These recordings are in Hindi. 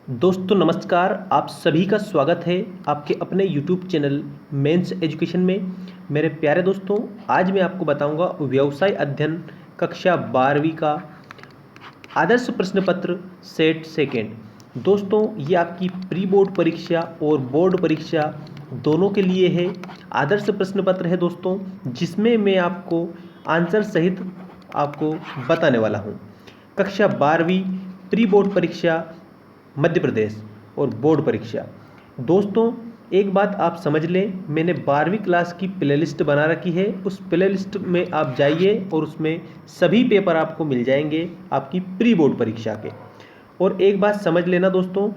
दोस्तों नमस्कार। आप सभी का स्वागत है आपके अपने YouTube चैनल मेंस एजुकेशन में। मेरे प्यारे दोस्तों, आज मैं आपको बताऊंगा व्यवसाय अध्ययन कक्षा 12वीं का आदर्श प्रश्न पत्र सेट सेकेंड। दोस्तों ये आपकी प्री बोर्ड परीक्षा और बोर्ड परीक्षा दोनों के लिए है। आदर्श प्रश्न पत्र है दोस्तों, जिसमें मैं आपको आंसर सहित आपको बताने वाला हूँ। कक्षा 12वीं प्री बोर्ड परीक्षा मध्य प्रदेश और बोर्ड परीक्षा। दोस्तों एक बात आप समझ लें, मैंने 12वीं क्लास की प्लेलिस्ट बना रखी है। उस प्लेलिस्ट में आप जाइए और उसमें सभी पेपर आपको मिल जाएंगे आपकी प्री बोर्ड परीक्षा के। और एक बात समझ लेना दोस्तों,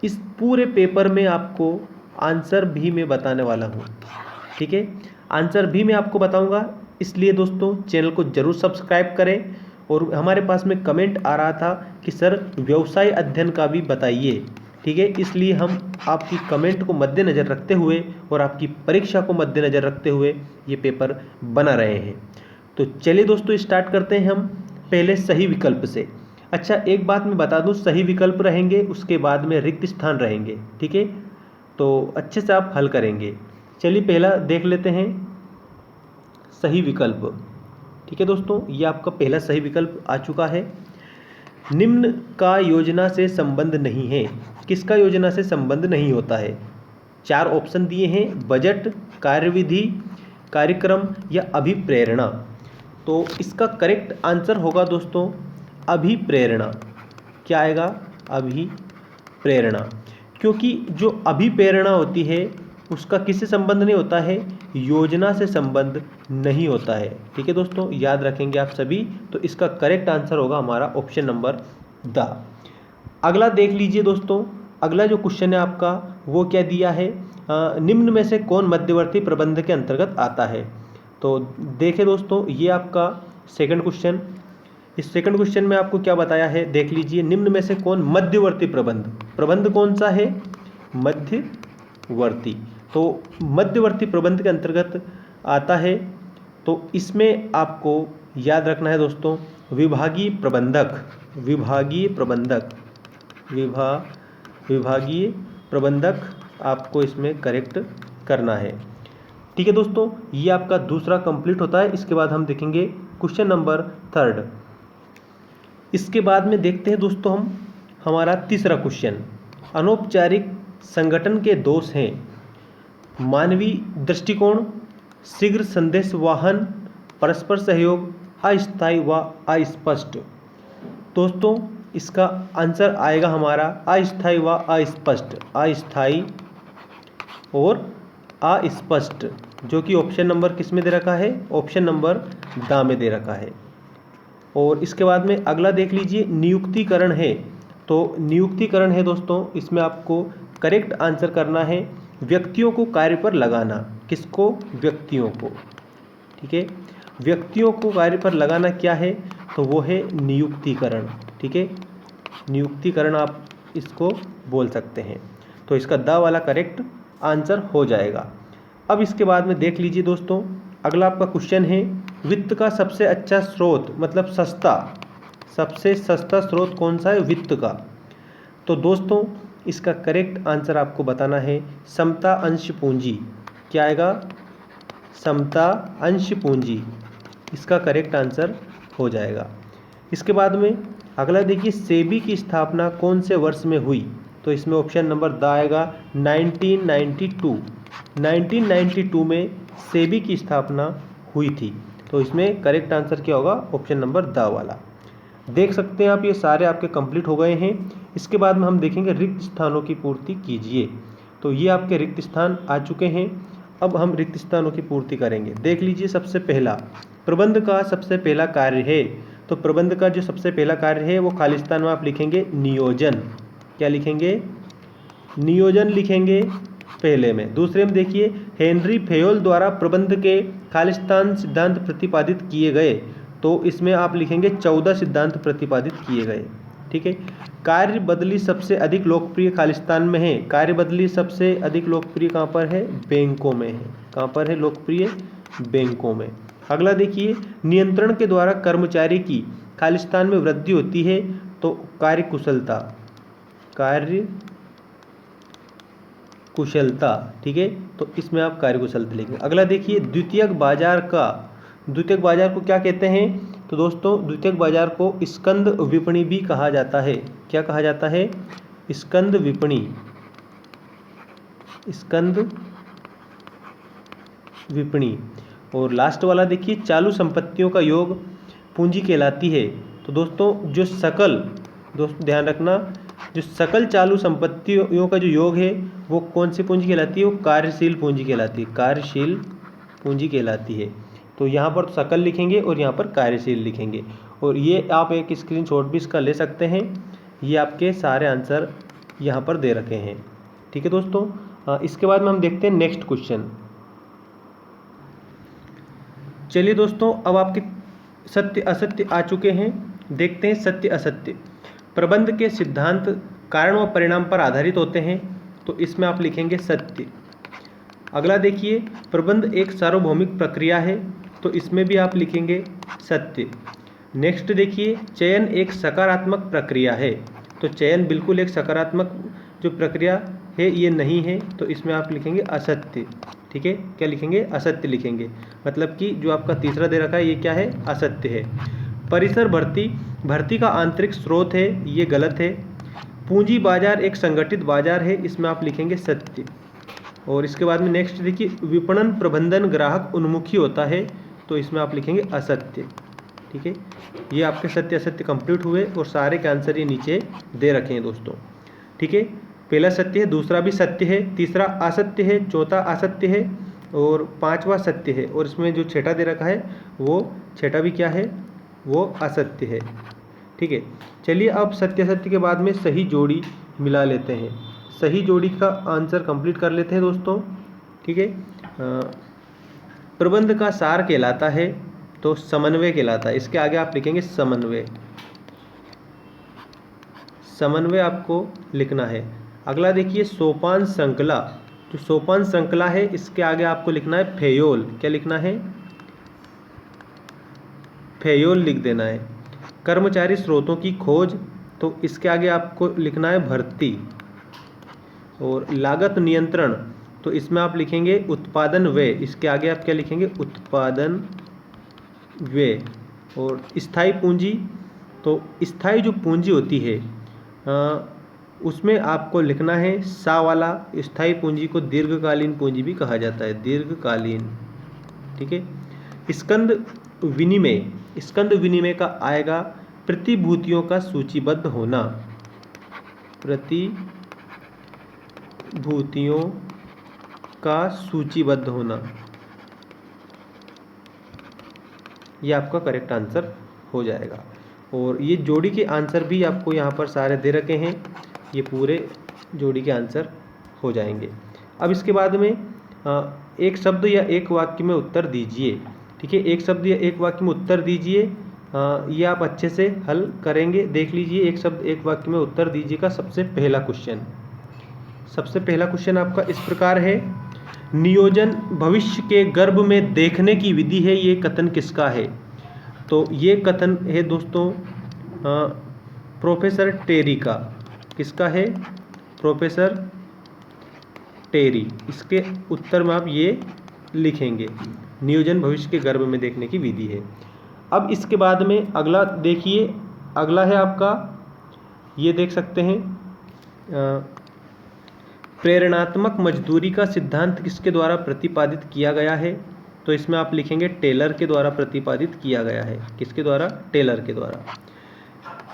इस पूरे पेपर में आपको आंसर भी मैं बताने वाला हूँ। ठीक है, आंसर भी मैं आपको बताऊँगा। इसलिए दोस्तों चैनल को ज़रूर सब्सक्राइब करें। और हमारे पास में कमेंट आ रहा था कि सर व्यवसाय अध्ययन का भी बताइए। ठीक है, इसलिए हम आपकी कमेंट को मद्देनज़र रखते हुए और आपकी परीक्षा को मद्देनज़र रखते हुए ये पेपर बना रहे हैं। तो चलिए दोस्तों स्टार्ट करते हैं हम पहले सही विकल्प से। अच्छा एक बात मैं बता दूं, सही विकल्प रहेंगे, उसके बाद में रिक्त स्थान रहेंगे। ठीक है, तो अच्छे से आप हल करेंगे। चलिए पहला देख लेते हैं सही विकल्प। ठीक है दोस्तों, ये आपका पहला सही विकल्प आ चुका है। निम्न का योजना से संबंध नहीं है। किसका योजना से संबंध नहीं होता है? 4 ऑप्शन दिए हैं, बजट, कार्यविधि, कार्यक्रम या अभिप्रेरणा। तो इसका करेक्ट आंसर होगा दोस्तों अभिप्रेरणा। क्या आएगा? अभिप्रेरणा। क्योंकि जो अभिप्रेरणा होती है उसका किससे संबंध नहीं होता है? योजना से संबंध नहीं होता है। ठीक है दोस्तों, याद रखेंगे आप सभी। तो इसका करेक्ट आंसर होगा हमारा ऑप्शन नंबर द। अगला देख लीजिए दोस्तों, अगला जो क्वेश्चन है आपका वो क्या दिया है? निम्न में से कौन मध्यवर्ती प्रबंध के अंतर्गत आता है? तो देखें दोस्तों, ये आपका सेकंड क्वेश्चन। इस सेकंड क्वेश्चन में आपको क्या बताया है देख लीजिए। निम्न में से कौन मध्यवर्ती प्रबंध, प्रबंध कौन सा है? मध्यवर्ती। तो मध्यवर्ती प्रबंध के अंतर्गत आता है। तो इसमें आपको याद रखना है दोस्तों विभागीय प्रबंधक, विभागीय प्रबंधक, विभागीय प्रबंधक आपको इसमें करेक्ट करना है। ठीक है दोस्तों, ये आपका दूसरा कंप्लीट होता है। इसके बाद हम देखेंगे क्वेश्चन नंबर थर्ड। इसके बाद में देखते हैं दोस्तों हम हमारा तीसरा क्वेश्चन। अनौपचारिक संगठन के दोष हैं मानवीय दृष्टिकोण, शीघ्र संदेश वाहन, परस्पर सहयोग, अस्थायी व अस्पष्ट। दोस्तों इसका आंसर आएगा हमारा अस्थायी व अस्पष्ट, अस्थायी और अस्पष्ट, जो कि ऑप्शन नंबर किस में दे रखा है? ऑप्शन नंबर द में दे रखा है। और इसके बाद में अगला देख लीजिए नियुक्तिकरण है। तो नियुक्तिकरण है दोस्तों, इसमें आपको करेक्ट आंसर करना है व्यक्तियों को कार्य पर लगाना। किसको? व्यक्तियों को। ठीक है, व्यक्तियों को कार्य पर लगाना क्या है? तो वो है नियुक्तिकरण। ठीक है, नियुक्तिकरण आप इसको बोल सकते हैं। तो इसका द वाला करेक्ट आंसर हो जाएगा। अब इसके बाद में देख लीजिए दोस्तों, अगला आपका क्वेश्चन है वित्त का सबसे अच्छा स्रोत, मतलब सस्ता, सबसे सस्ता स्रोत कौन सा है? वित्त का। तो दोस्तों इसका करेक्ट आंसर आपको बताना है समता अंश पूंजी। क्या आएगा? समता अंश पूंजी, इसका करेक्ट आंसर हो जाएगा। इसके बाद में अगला देखिए सेबी की स्थापना कौन से वर्ष में हुई? तो इसमें ऑप्शन नंबर द आएगा 1992। 1992 में सेबी की स्थापना हुई थी। तो इसमें करेक्ट आंसर क्या होगा? ऑप्शन नंबर द वाला। देख सकते हैं आप ये सारे आपके कंप्लीट हो गए हैं। इसके बाद में हम देखेंगे रिक्त स्थानों की पूर्ति कीजिए। तो ये आपके रिक्त स्थान आ चुके हैं। अब हम रिक्त स्थानों की पूर्ति करेंगे। देख लीजिए, सबसे पहला प्रबंध का सबसे पहला कार्य है। तो प्रबंध का जो सबसे पहला कार्य है वो खाली स्थान में आप लिखेंगे नियोजन। क्या लिखेंगे? नियोजन लिखेंगे पहले में। दूसरे में देखिए हेनरी फेयोल द्वारा प्रबंध के खालिस्तान सिद्धांत प्रतिपादित किए गए। तो इसमें आप लिखेंगे 14 सिद्धांत प्रतिपादित किए गए। ठीक है, कार्य बदली सबसे अधिक लोकप्रिय खालिस्तान में है। कार्य बदली सबसे अधिक लोकप्रिय कहाँ पर है? बैंकों में है। कहाँ पर है लोकप्रिय? बैंकों में। अगला देखिए नियंत्रण के द्वारा कर्मचारी की खालिस्तान में वृद्धि होती है। तो कार्य कुशलता, कार्य कुशलता। ठीक है, तो इसमें आप कार्य कुशलता लिखेंगे। अगला देखिए, द्वितीयक बाजार को क्या कहते हैं? तो दोस्तों द्वितीयक बाजार को स्कंद विपणि भी कहा जाता है। क्या कहा जाता है? स्कंद विपणि। और लास्ट वाला देखिए, चालू संपत्तियों का योग पूंजी कहलाती है। तो दोस्तों ध्यान रखना, जो सकल चालू संपत्तियों का जो योग है वो कौन सी पूंजी कहलाती है? वो कार्यशील पूंजी कहलाती है। तो यहाँ पर सकल लिखेंगे और यहाँ पर कार्यशील लिखेंगे। और ये आप एक स्क्रीनशॉट भी इसका ले सकते हैं। ये आपके सारे आंसर यहाँ पर दे रखे हैं। ठीक है दोस्तों, इसके बाद में हम देखते हैं नेक्स्ट क्वेश्चन। चलिए दोस्तों, अब आपके सत्य असत्य आ चुके हैं। देखते हैं सत्य असत्य। प्रबंध के सिद्धांत कारण व परिणाम पर आधारित होते हैं, तो इसमें आप लिखेंगे सत्य। अगला देखिए, प्रबंध एक सार्वभौमिक प्रक्रिया है, तो इसमें भी आप लिखेंगे सत्य। नेक्स्ट देखिए, चयन एक सकारात्मक प्रक्रिया है, तो चयन बिल्कुल एक सकारात्मक जो प्रक्रिया है ये नहीं है, तो इसमें आप लिखेंगे असत्य। ठीक है, क्या लिखेंगे? असत्य लिखेंगे। मतलब कि जो आपका तीसरा दे रखा है ये क्या है? असत्य है। परिसर भर्ती का आंतरिक स्रोत है, ये गलत है। पूंजी बाजार एक संगठित बाजार है, इसमें आप लिखेंगे सत्य। और इसके बाद में नेक्स्ट देखिए, विपणन प्रबंधन ग्राहक उन्मुखी होता है, तो इसमें आप लिखेंगे असत्य। ठीक है, ये आपके सत्य असत्य कंप्लीट हुए और सारे के आंसर ये नीचे दे रखे हैं दोस्तों। ठीक है, पहला सत्य है, दूसरा भी सत्य है, तीसरा असत्य है, चौथा असत्य है और पांचवा सत्य है। और इसमें जो छठा दे रखा है वो छठा भी क्या है? वो असत्य है। ठीक है, चलिए अब सत्य असत्य के बाद में सही जोड़ी मिला लेते हैं। सही जोड़ी का आंसर कंप्लीट कर लेते हैं दोस्तों। ठीक है, प्रबंध का सार कहलाता है, तो समन्वय कहलाता है। इसके आगे आप लिखेंगे समन्वय आपको लिखना है। अगला देखिए, सोपान श्रृंखला। जो सोपान श्रृंखला है इसके आगे आपको लिखना है फेयोल। क्या लिखना है? फेयोल लिख देना है। कर्मचारी स्रोतों की खोज, तो इसके आगे आपको लिखना है भर्ती। और लागत नियंत्रण, तो इसमें आप लिखेंगे उत्पादन व्यय। इसके आगे आप क्या लिखेंगे? उत्पादन व्यय। और स्थायी पूंजी, तो स्थायी जो पूंजी होती है उसमें आपको लिखना है सा वाला। स्थायी पूंजी को दीर्घकालीन पूंजी भी कहा जाता है, दीर्घकालीन। ठीक है, स्कंद विनिमय का आएगा प्रतिभूतियों का सूचीबद्ध होना। प्रतिभूतियों का सूचीबद्ध होना, ये आपका करेक्ट आंसर हो जाएगा। और ये जोड़ी के आंसर भी आपको यहाँ पर सारे दे रखे हैं, ये पूरे जोड़ी के आंसर हो जाएंगे। अब इसके बाद में एक शब्द या एक वाक्य में उत्तर दीजिए। ठीक है, एक शब्द या एक वाक्य में उत्तर दीजिए। ये आप अच्छे से हल करेंगे। देख लीजिए, एक शब्द एक वाक्य में उत्तर दीजिए का सबसे पहला क्वेश्चन आपका इस प्रकार है। नियोजन भविष्य के गर्भ में देखने की विधि है, ये कथन किसका है? तो ये कथन है दोस्तों प्रोफेसर टेरी का। किसका है? प्रोफेसर टेरी। इसके उत्तर में आप ये लिखेंगे, नियोजन भविष्य के गर्भ में देखने की विधि है। अब इसके बाद में अगला देखिए, अगला है आपका, ये देख सकते हैं, प्रेरणात्मक मजदूरी का सिद्धांत किसके द्वारा प्रतिपादित किया गया है? तो इसमें आप लिखेंगे टेलर के द्वारा प्रतिपादित किया गया है। किसके द्वारा? टेलर के द्वारा।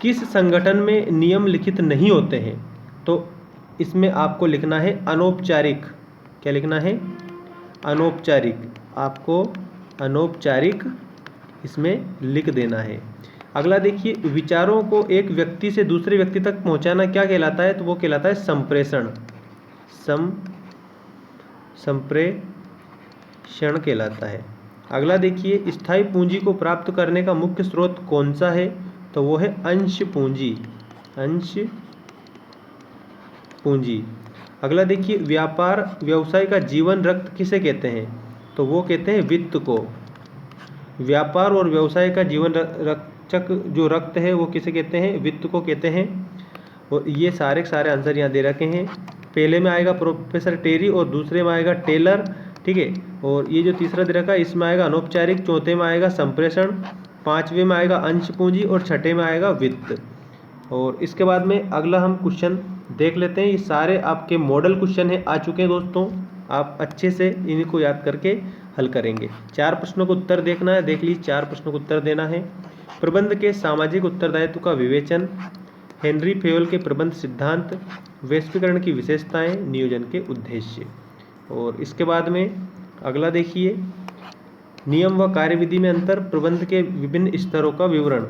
किस संगठन में नियम लिखित नहीं होते हैं? तो इसमें आपको लिखना है अनौपचारिक। क्या लिखना है? अनौपचारिक। आपको अनौपचारिक इसमें लिख देना है। अगला देखिए, विचारों को एक व्यक्ति से दूसरे व्यक्ति तक पहुंचाना क्या कहलाता है? तो वो कहलाता है संप्रेषण। संप्रेषण कहलाता है। अगला देखिए, स्थायी पूंजी को प्राप्त करने का मुख्य स्रोत कौन सा है? तो वो है अंश पूंजी। अंश पूंजी। अगला देखिए, व्यवसाय का जीवन रक्त किसे कहते हैं? तो वो कहते हैं वित्त को। व्यापार और व्यवसाय का जीवन रक्षक जो रक्त है वो किसे कहते हैं? वित्त को कहते हैं। और ये सारे के सारे आंसर यहाँ दे रखे हैं। पहले में आएगा प्रोफेसर टेरी और दूसरे में आएगा टेलर, ठीक है। और ये जो तीसरा दे रखा है इसमें आएगा अनौपचारिक, चौथे में आएगा संप्रेषण, पांचवें में आएगा अंश पूंजी और छठे में आएगा वित्त। और इसके बाद में अगला हम क्वेश्चन देख लेते हैं। ये सारे आपके मॉडल क्वेश्चन है आ चुके हैं दोस्तों, आप अच्छे से इनको याद करके हल करेंगे। 4 प्रश्नों को उत्तर देखना है, देख लीजिए 4 प्रश्नों को उत्तर देना है। प्रबंध के सामाजिक उत्तरदायित्व का विवेचन, हेनरी फेयोल के प्रबंध सिद्धांत, वैश्वीकरण की विशेषताएं, नियोजन के उद्देश्य। और इसके बाद में अगला देखिए, नियम व कार्यविधि में अंतर, प्रबंध के विभिन्न स्तरों का विवरण।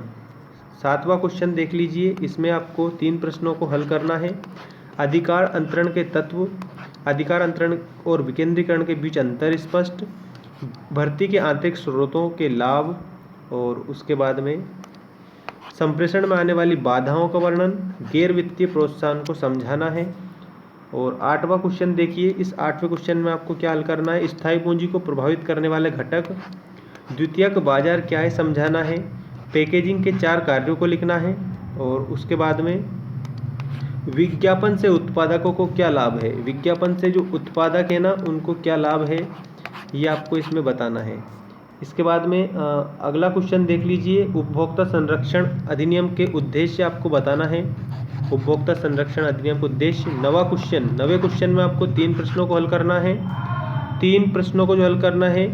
7वां क्वेश्चन देख लीजिए, इसमें आपको 3 प्रश्नों को हल करना है। अधिकार अंतरण के तत्व, अधिकार अंतरण और विकेंद्रीकरण के बीच अंतर स्पष्ट, भर्ती के आंतरिक स्रोतों के लाभ, और उसके बाद में संप्रेषण में आने वाली बाधाओं का वर्णन, गैर वित्तीय प्रोत्साहन को समझाना है। और 8वां क्वेश्चन देखिए, इस 8वें क्वेश्चन में आपको क्या हल करना है, स्थायी पूंजी को प्रभावित करने वाले घटक, द्वितीयक बाजार क्या है समझाना है, पैकेजिंग के 4 कार्यों को लिखना है। और उसके बाद में विज्ञापन से उत्पादकों को क्या लाभ है, विज्ञापन से जो उत्पादक है ना उनको क्या लाभ है ये आपको इसमें बताना है। इसके बाद में अगला क्वेश्चन देख लीजिए, उपभोक्ता संरक्षण अधिनियम के उद्देश्य आपको बताना है, उपभोक्ता संरक्षण अधिनियम का उद्देश्य। 9वें क्वेश्चन में आपको 3 प्रश्नों को हल करना है। 3 प्रश्नों को जो हल करना है,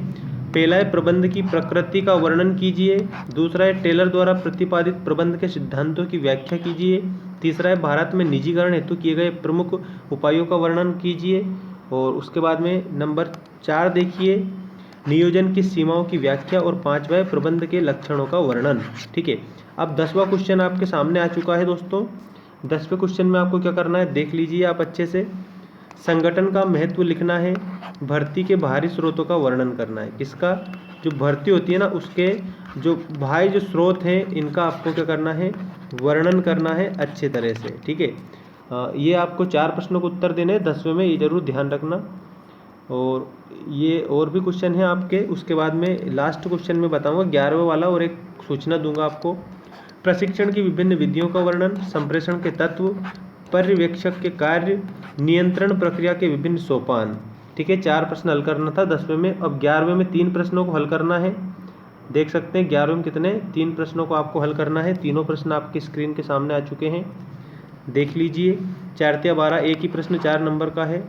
पहला है प्रबंध की प्रकृति का वर्णन कीजिए, दूसरा है टेलर द्वारा प्रतिपादित प्रबंध के सिद्धांतों की व्याख्या कीजिए, तीसरा है भारत में निजीकरण हेतु किए गए प्रमुख उपायों का वर्णन कीजिए। और उसके बाद में नंबर 4 देखिए, नियोजन की सीमाओं की व्याख्या, और 5वां है प्रबंध के लक्षणों का वर्णन, ठीक है। अब 10वां क्वेश्चन आपके सामने आ चुका है दोस्तों। 10वें क्वेश्चन में आपको क्या करना है देख लीजिए आप अच्छे से। संगठन का महत्व लिखना है, भर्ती के बाहरी स्रोतों का वर्णन करना है। किसका, जो भर्ती होती है ना उसके जो बाहरी जो स्रोत हैं इनका आपको क्या करना है, वर्णन करना है अच्छे तरह से, ठीक है। ये आपको 4 प्रश्नों को उत्तर देने हैं 10वें में, ये जरूर ध्यान रखना। और ये और भी क्वेश्चन हैं आपके, उसके बाद में लास्ट क्वेश्चन में बताऊंगा 11वें वाला, और एक सूचना दूंगा आपको। प्रशिक्षण की विभिन्न विधियों का वर्णन, संप्रेषण के तत्व, पर्यवेक्षक के कार्य, नियंत्रण प्रक्रिया के विभिन्न सोपान, ठीक है। 4 प्रश्न हल करना था 10वें में। अब 11वें में 3 प्रश्नों को हल करना है, देख सकते हैं 11वें में कितने 3 प्रश्नों को आपको हल करना है। तीनों प्रश्न आपकी स्क्रीन के सामने आ चुके हैं, देख लीजिए। 4 × 12 एक ही प्रश्न 4 नंबर का है।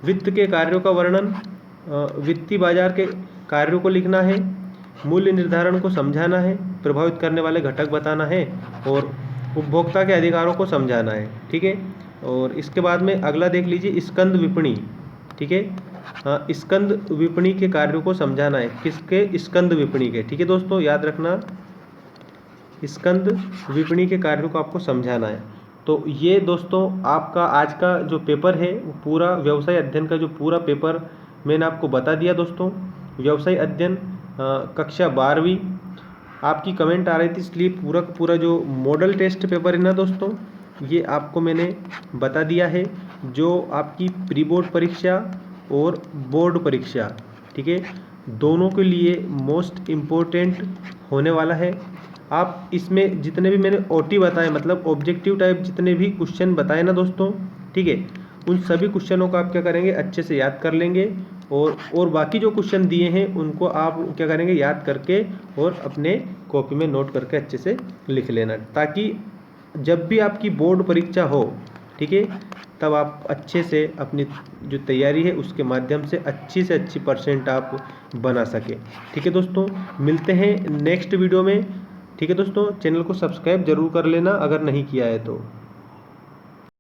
वित्त के कार्यों का वर्णन, वित्तीय बाजार के कार्यों को लिखना है, मूल्य निर्धारण को समझाना है, प्रभावित करने वाले घटक बताना है, और उपभोक्ता के अधिकारों को समझाना है, ठीक है। और इसके बाद में अगला देख लीजिए, स्कंद विपणी, ठीक है। स्कंद विपणी के कार्यों को समझाना है, किसके, स्कंद विपणी के, ठीक है दोस्तों, याद रखना स्कंद विपणी के कार्यों को आपको समझाना है। तो ये दोस्तों आपका आज का जो पेपर है वो पूरा व्यवसाय अध्ययन का जो पूरा पेपर मैंने आपको बता दिया दोस्तों। व्यवसाय अध्ययन कक्षा 12वीं आपकी कमेंट आ रही थी, इसलिए पूरा जो मॉडल टेस्ट पेपर है ना दोस्तों ये आपको मैंने बता दिया है, जो आपकी प्री बोर्ड परीक्षा और बोर्ड परीक्षा, ठीक है, दोनों के लिए मोस्ट इम्पोर्टेंट होने वाला है। आप इसमें जितने भी मैंने ओटी बताए, मतलब ऑब्जेक्टिव टाइप जितने भी क्वेश्चन बताए ना दोस्तों, ठीक है, उन सभी क्वेश्चनों को आप क्या करेंगे, अच्छे से याद कर लेंगे, और बाकी जो क्वेश्चन दिए हैं उनको आप क्या करेंगे, याद करके और अपने कॉपी में नोट करके अच्छे से लिख लेना, ताकि जब भी आपकी बोर्ड परीक्षा हो, ठीक है, तब आप अच्छे से अपनी जो तैयारी है उसके माध्यम से अच्छी परसेंट आप बना सकें, ठीक है दोस्तों। मिलते हैं नेक्स्ट वीडियो में, ठीक है दोस्तों। चैनल को सब्सक्राइब जरूर कर लेना अगर नहीं किया है तो।